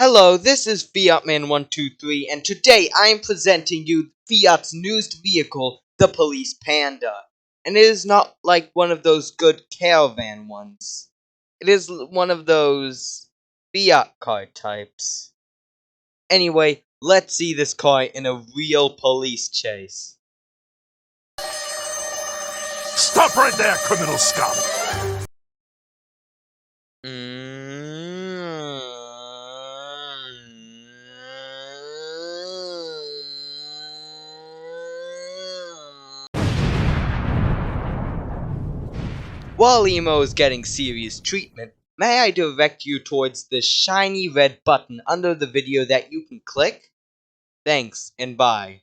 Hello, this is FiatMan123, and today I am presenting you Fiat's newest vehicle, the Police Panda. And it is not like one of those good caravan ones. It is one of those Fiat car types. Anyway, let's see this car in a real police chase. Stop right there, criminal scum! While Emo is getting serious treatment, may I direct you towards the shiny red button under the video that you can click? Thanks, and bye.